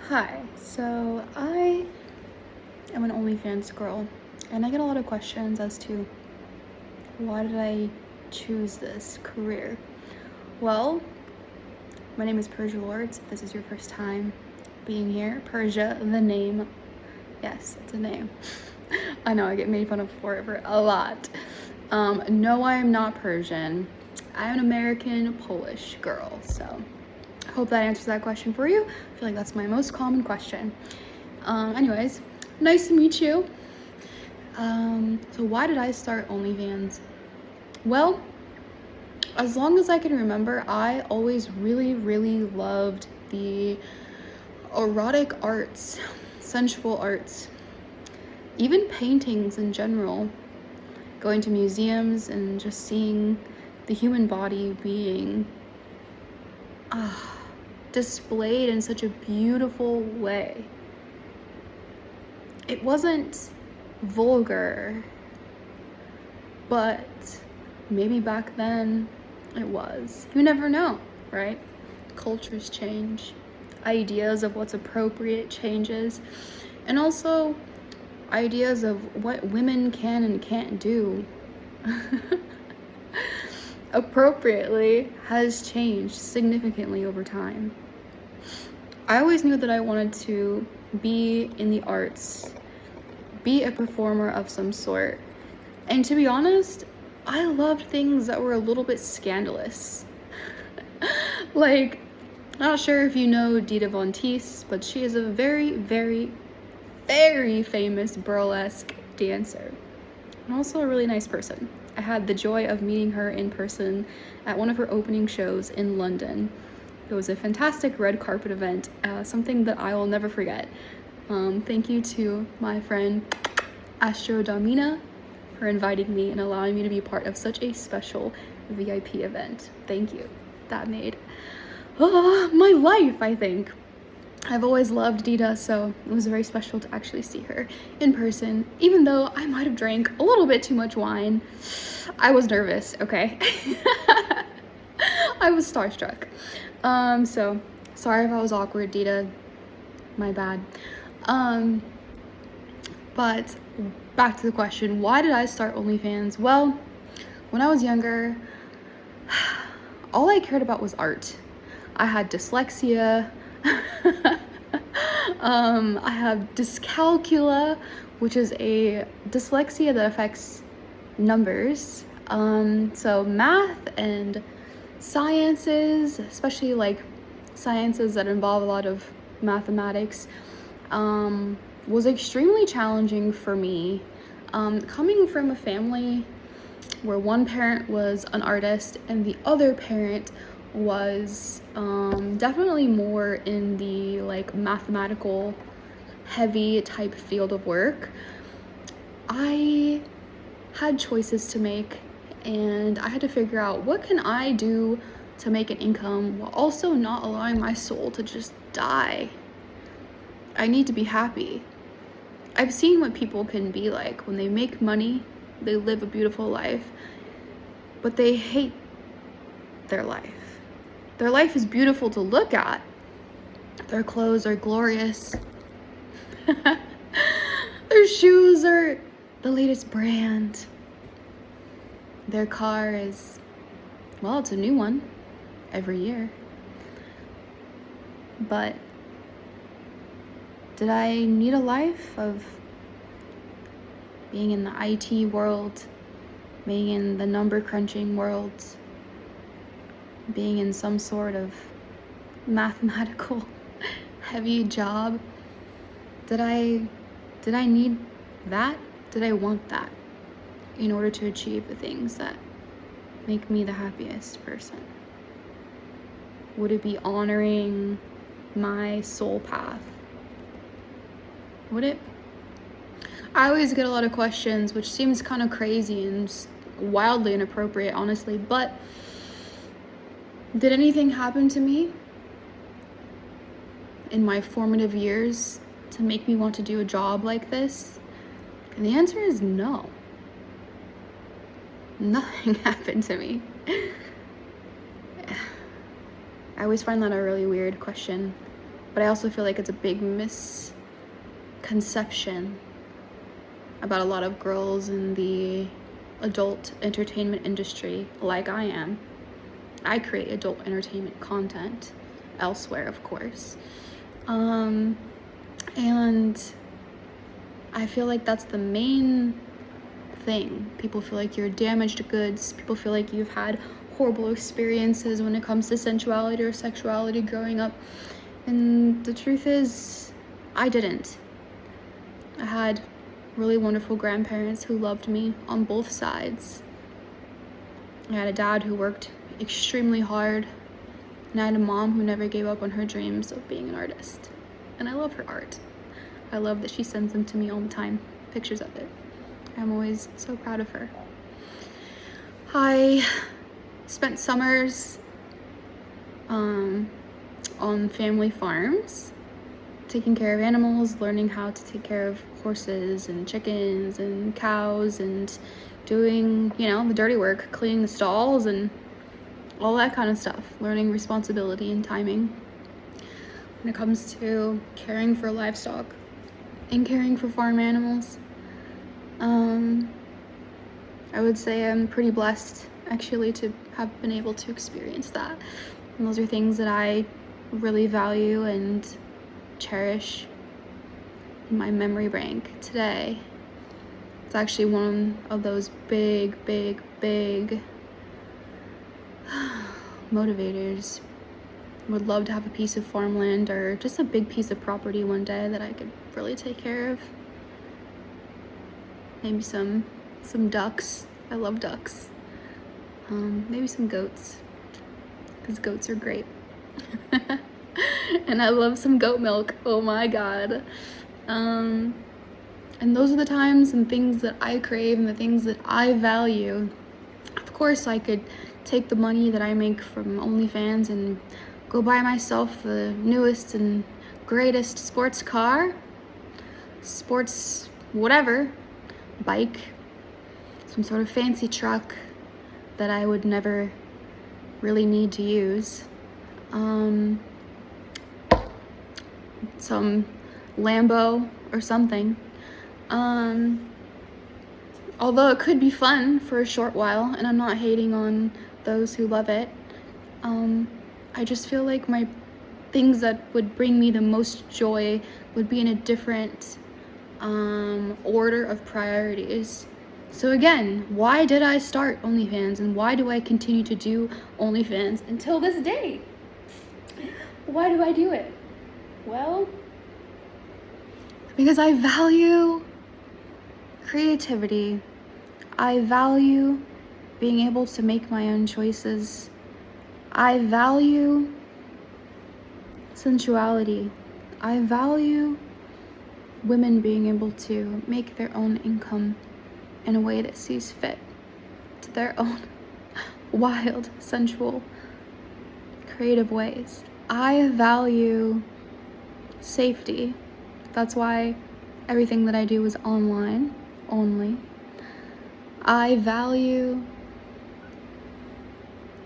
Hi, so I am an Onlyfans girl, and I get a lot of questions as to why did I choose this career. Well, my name is Persia Lourdes. If this is your first time being here, Persia, the name, yes, it's a name. I know I get made fun of for it a lot. No, I am not Persian. I am an American Polish girl, so I hope that answers that question for you. I feel like that's my most common question. Anyways, nice to meet you. So why did I start OnlyFans? Well, as long as I can remember, I always really loved the erotic arts, sensual arts, even paintings in general. Going to museums and just seeing the human body being displayed in such a beautiful way. It wasn't vulgar, but maybe back then it was. You never know, right? Cultures change, ideas of what's appropriate changes, and also ideas of what women can and can't do appropriately has changed significantly over time. I always knew that I wanted to be in the arts, be a performer of some sort. And to be honest, I loved things that were a little bit scandalous. Like, not sure if you know Dita Von Teese, but she is a very famous burlesque dancer. And also a really nice person. I had the joy of meeting her in person at one of her opening shows in London. It was a fantastic red carpet event, something that I will never forget. Thank you to my friend Astro Domina for inviting me and allowing me to be part of such a special VIP event. Thank you. That made my life, I think. I've always loved Dita, so it was very special to actually see her in person, even though I might have drank a little bit too much wine. I was nervous, okay? I was starstruck. So sorry if I was awkward, Dita. My bad. But back to the question, why did I start OnlyFans? Well, when I was younger, all I cared about was art. I had dyslexia. I have dyscalculia, which is a dyslexia that affects numbers. So math and sciences, especially like sciences that involve a lot of mathematics, was extremely challenging for me. Coming from a family where one parent was an artist and the other parent was definitely more in the like mathematical heavy type field of work, I had choices to make, and I had to figure out what can I do to make an income while also not allowing my soul to just die. I need to be happy. I've seen what people can be like when they make money, they live a beautiful life, but they hate their life. Their life is beautiful to look at. Their clothes are glorious. Their shoes are the latest brand. Their car is, well, it's a new one every year. But did I need a life of being in the IT world, being in the number crunching world, being in some sort of mathematical heavy job? Did I need that? Did I want that in order to achieve the things that make me the happiest person? Would it be honoring my soul path? Would it? I always get a lot of questions, which seems kind of crazy and wildly inappropriate, honestly, but did anything happen to me in my formative years to make me want to do a job like this? And the answer is no. Nothing happened to me. I always find that a really weird question. But I also feel like it's a big misconception about a lot of girls in the adult entertainment industry, like I am. I create adult entertainment content elsewhere, of course. And I feel like that's the main thing. People feel like you're damaged goods. People feel like you've had horrible experiences when it comes to sensuality or sexuality growing up. And the truth is, I didn't. I had really wonderful grandparents who loved me on both sides. I had a dad who worked extremely hard, and I had a mom who never gave up on her dreams of being an artist. And I love her art. I love that she sends them to me all the time, pictures of it. I'm always so proud of her. I spent summers on family farms, taking care of animals, learning how to take care of horses and chickens and cows, and doing, the dirty work, cleaning the stalls and all that kind of stuff, learning responsibility and timing when it comes to caring for livestock and caring for farm animals. I would say I'm pretty blessed, actually, to have been able to experience that. And those are things that I really value and cherish in my memory bank today. It's actually one of those big motivators. Would love to have a piece of farmland or just a big piece of property one day that I could really take care of. Maybe some ducks. I love ducks. Maybe some goats, because goats are great. And I love some goat milk. Oh my god. And those are the times and things that I crave and the things that I value. Of course, I could take the money that I make from Onlyfans and go buy myself the newest and greatest sports car, sports whatever, bike, some sort of fancy truck that I would never really need to use. Some Lambo or something. Although it could be fun for a short while, and I'm not hating on those who love it, I just feel like my things that would bring me the most joy would be in a different order of priorities. So again, why did I start OnlyFans, and why do I continue to do OnlyFans until this day? Why do I do it? Well, because I value creativity. I value being able to make my own choices. I value sensuality. I value women being able to make their own income in a way that sees fit to their own wild, sensual, creative ways. I value safety. That's why everything that I do is online only. I value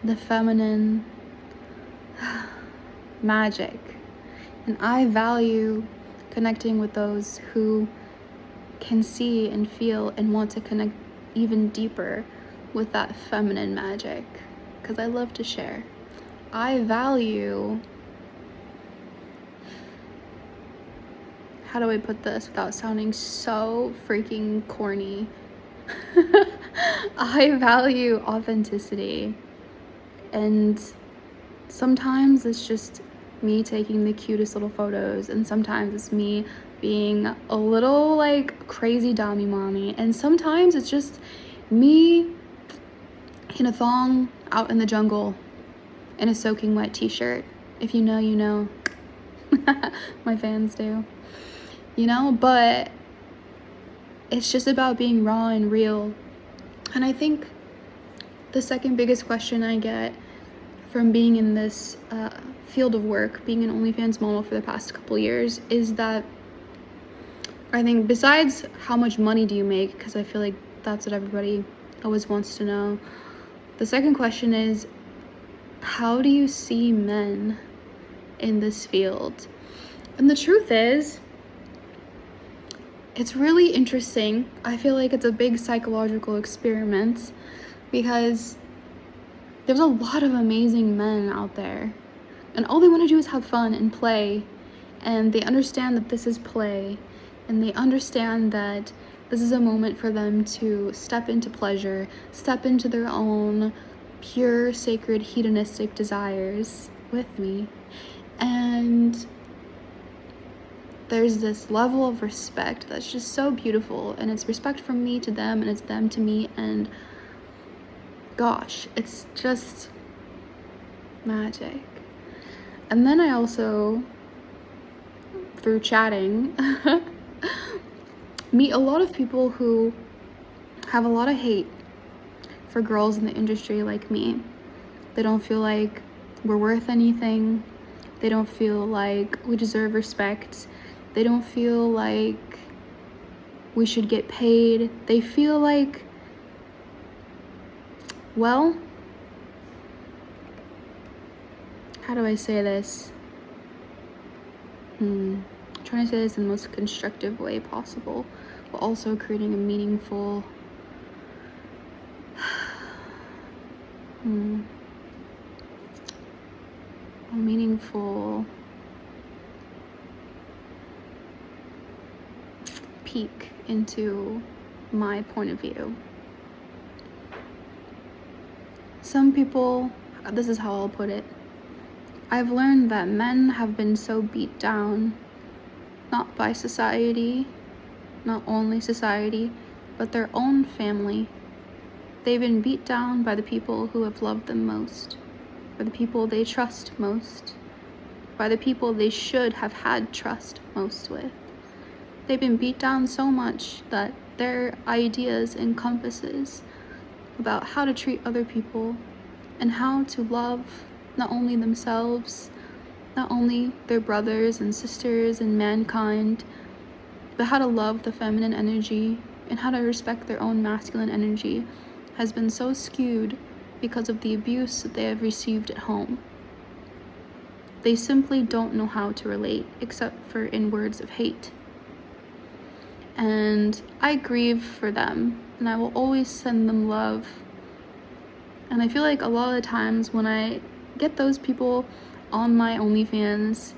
the feminine magic, and I value connecting with those who can see and feel and want to connect even deeper with that feminine magic, because I love to share. I value, how do I put this without sounding so freaking corny? I value authenticity, and sometimes it's just me taking the cutest little photos, and sometimes it's me being a little like crazy dommy mommy, and sometimes it's just me in a thong out in the jungle in a soaking wet t-shirt. If you know, you know. My fans do. But it's just about being raw and real. And I think the second biggest question I get from being in this field of work, being an OnlyFans model for the past couple years, is that I think besides how much money do you make, because I feel like that's what everybody always wants to know, the second question is, how do you see men in this field? And the truth is, it's really interesting. I feel like it's a big psychological experiment because there's a lot of amazing men out there, and all they want to do is have fun and play, and they understand that this is play, and they understand that this is a moment for them to step into pleasure, step into their own pure, sacred, hedonistic desires with me. And there's this level of respect that's just so beautiful, and it's respect from me to them, and it's them to me, and gosh, it's just magic. And then I also, through chatting, meet a lot of people who have a lot of hate for girls in the industry like me. They don't feel like we're worth anything. They don't feel like we deserve respect. They don't feel like we should get paid. They feel like, well, how do I say this? I'm trying to say this in the most constructive way possible, but also creating a meaningful peek into my point of view. Some people, this is how I'll put it, I've learned that men have been so beat down, not by society, not only society, but their own family. They've been beat down by the people who have loved them most, by the people they trust most, by the people they should have had trust most with. They've been beat down so much that their ideas and compasses about how to treat other people and how to love not only themselves, not only their brothers and sisters and mankind, but how to love the feminine energy and how to respect their own masculine energy has been so skewed because of the abuse that they have received at home. They simply don't know how to relate except for in words of hate. And I grieve for them, and I will always send them love. And I feel like a lot of the times when I get those people on my Onlyfans,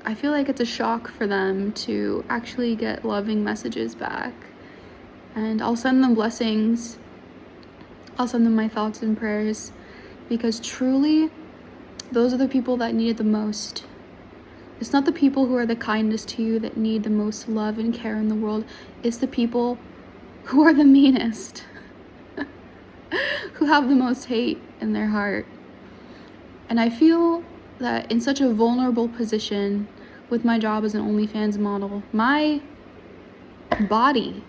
I feel like it's a shock for them to actually get loving messages back. And I'll send them blessings. I'll send them my thoughts and prayers, because truly, those are the people that need it the most. It's not the people who are the kindest to you that need the most love and care in the world. It's the people who are the meanest, who have the most hate in their heart. And I feel that in such a vulnerable position with my job as an OnlyFans model, my body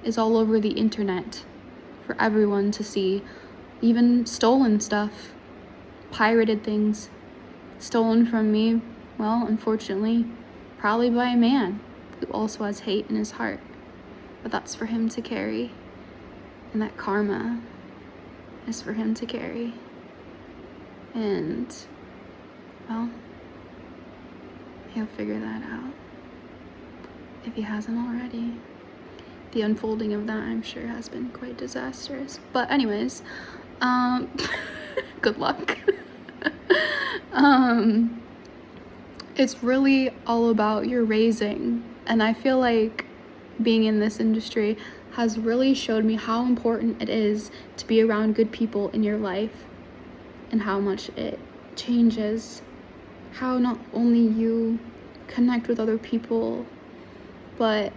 is all over the internet for everyone to see. Even stolen stuff, pirated things, stolen from me, well, unfortunately, probably by a man who also has hate in his heart. But that's for him to carry, and that karma is for him to carry. And, well, he'll figure that out, if he hasn't already. The unfolding of that, I'm sure, has been quite disastrous. But anyways, good luck. It's really all about your raising. And I feel like being in this industry has really showed me how important it is to be around good people in your life, and how much it changes how not only you connect with other people, but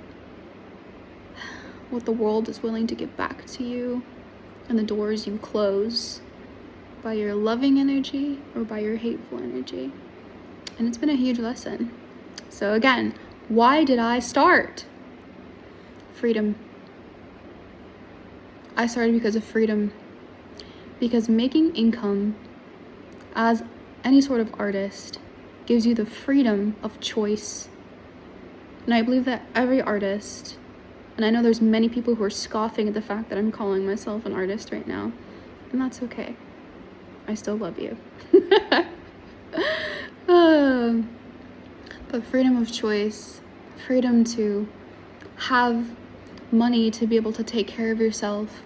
what the world is willing to give back to you, and the doors you close by your loving energy or by your hateful energy. And it's been a huge lesson. So again, why did I start? Freedom. I started because of freedom. Because making income as any sort of artist gives you the freedom of choice. And I believe that every artist, and I know there's many people who are scoffing at the fact that I'm calling myself an artist right now, and that's okay. I still love you. But freedom of choice, freedom to have money to be able to take care of yourself,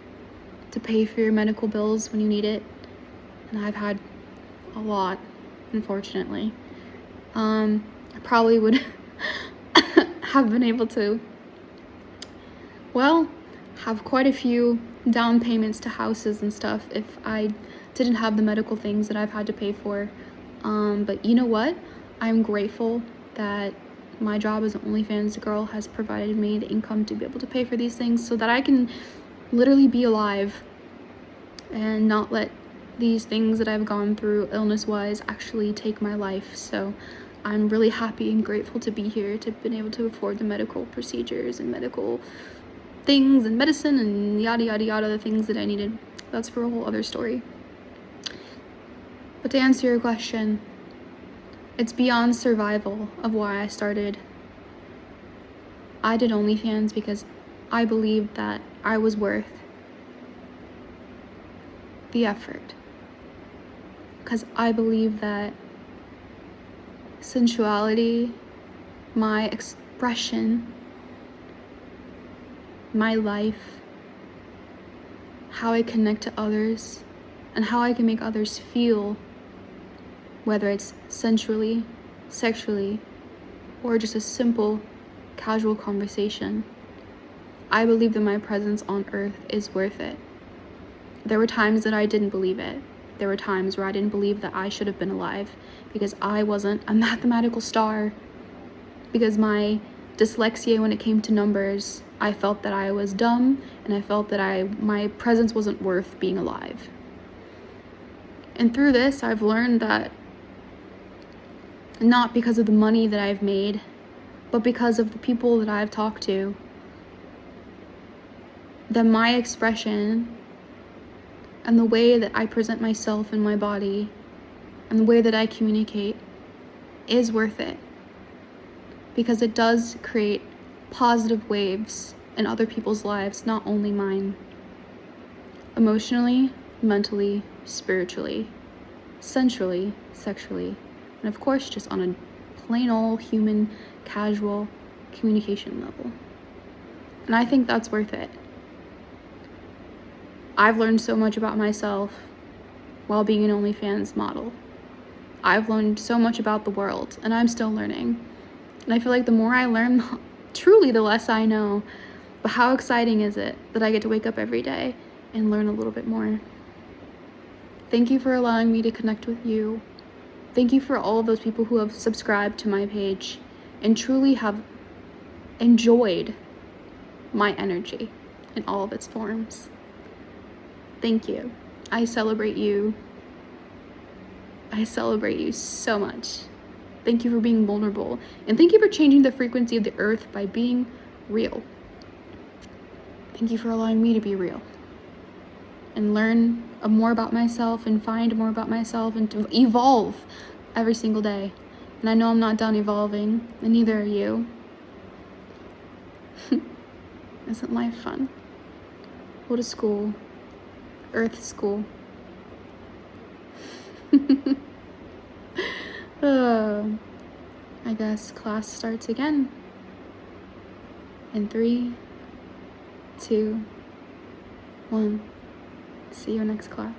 to pay for your medical bills when you need it. And I've had a lot, unfortunately. I probably would have been able to, well, have quite a few down payments to houses and stuff if I didn't have the medical things that I've had to pay for. But you know what? I'm grateful that my job as an Onlyfans girl has provided me the income to be able to pay for these things so that I can literally be alive and not let these things that I've gone through illness-wise actually take my life. So I'm really happy and grateful to be here, to have been able to afford the medical procedures and medical things and medicine and yada yada yada, the things that I needed. That's for a whole other story. But to answer your question, it's beyond survival of why I started. I did OnlyFans because I believed that I was worth the effort. Because I believe that sensuality, my expression, my life, how I connect to others, and how I can make others feel, whether it's sensually, sexually, or just a simple, casual conversation. I believe that my presence on earth is worth it. There were times that I didn't believe it. There were times where I didn't believe that I should have been alive because I wasn't a mathematical star. Because my dyslexia when it came to numbers, I felt that I was dumb and I felt that my presence wasn't worth being alive. And through this, I've learned that not because of the money that I've made, but because of the people that I've talked to, that my expression and the way that I present myself and my body and the way that I communicate is worth it. Because it does create positive waves in other people's lives, not only mine. Emotionally, mentally, spiritually, sensually, sexually, and of course just on a plain old human, casual communication level. And I think that's worth it. I've learned so much about myself while being an OnlyFans model. I've learned so much about the world, and I'm still learning. And I feel like the more I learn, truly the less I know. But how exciting is it that I get to wake up every day and learn a little bit more? Thank you for allowing me to connect with you. Thank you for all of those people who have subscribed to my page and truly have enjoyed my energy in all of its forms. Thank you. I celebrate you. I celebrate you so much. Thank you for being vulnerable. And thank you for changing the frequency of the earth by being real. Thank you for allowing me to be real and learn more about myself and find more about myself and to evolve every single day. And I know I'm not done evolving, and neither are you. Isn't life fun? Go to school. Earth school. I guess class starts again in 3, 2, 1. See you next class.